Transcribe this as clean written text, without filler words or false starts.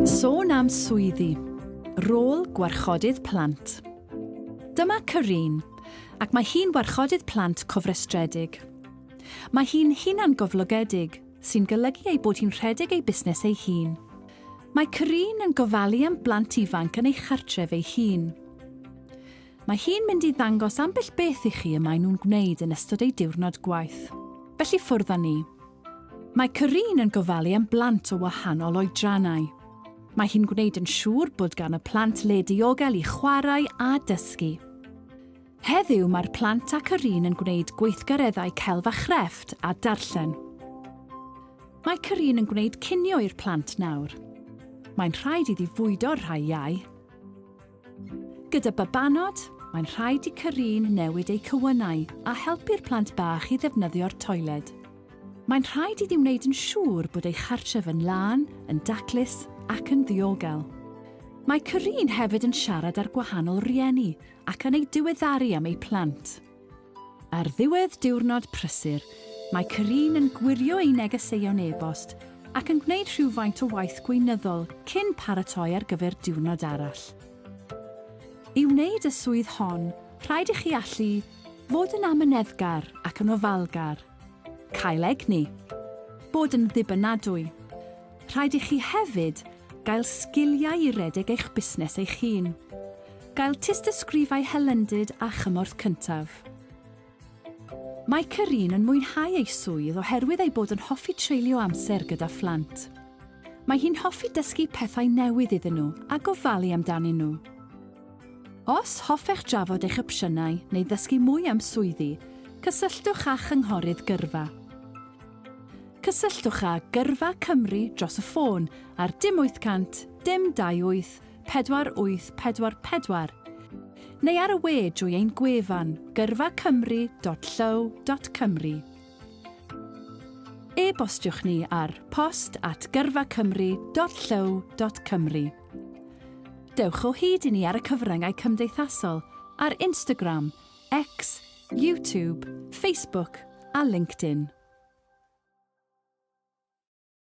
Sôn am swyddi. Rôl Gwarchodydd Plant. Dyma Careen, ac mae hi'n warchodydd plant cofrestredig. Mae hi'n hunan goflogedig, sy'n golygu ei bod hi'n rhedeg ei busnes ei hun. Mae Careen yn gofalu am blant ifanc yn ei chartref ei hun. Mae hi'n mynd i ddangos ambell beth i chi y mae nhw'n gwneud yn ystod ei diwrnod gwaith. Felly ffwrdd â ni. Mae Careen yn gofalu am blant o wahanol oedrannau. Mae hi'n gwneud yn siŵr bod gan y plant le diogel i chwarae a dysgu. Heddiw mae'r plant a Careen yn gwneud gweithgareddau celf a chrefft a darllen. Mae Careen yn gwneud cinio i'r plant nawr. Mae'n rhaid iddi fwydo'r rhai iau. Gyda babanod, mae'n rhaid i Careen newid ei cywynnau a helpu'r plant bach i ddefnyddio'r toiled. Mae'n rhaid iddi wneud yn siŵr bod ei chartref yn lân, yn daclus ac yn ddiogel. Mae Careen hefyd yn siarad ar gwahanol rieni ac yn ei diweddaru am ei plant. Ar ddiwedd diwrnod prysur, mae Careen yn gwirio ei negeseuon e-bost ac yn gwneud rhywfaint o waith gweinyddol cyn paratoi ar gyfer diwrnod arall. I wneud y swydd hon, rhaid i chi allu fod yn amyneddgar ac yn ofalgar, cael egni, bod yn ddibynadwy. Rhaid i chi hefyd gael sgiliau i redeg eich busnes eich hun, gael tystysgrifau helyndyd a chymorth cyntaf. Mae Careen yn mwynhau ei swydd oherwydd ei bod yn hoffi treulio amser gyda phlant. Mae hi'n hoffi dysgu pethau newydd iddyn nhw a gofalu amdanyn nhw. Os hoffech drafod eich opsiynau neu ddysgu mwy am swyddi, cysylltwch â chynghorydd gyrfa. Cysylltwch â Gyrfa Cymru dros y ffôn ar 0800 528 4844 neu ar y we drwy ein gwefan gyrfacymru.llaw.cymru. E-bostiwch ni ar post@gyrfacymru.llaw.cymru. Dewch o hyd i ni ar y cyfryngau cymdeithasol ar Instagram, X, YouTube, Facebook a LinkedIn.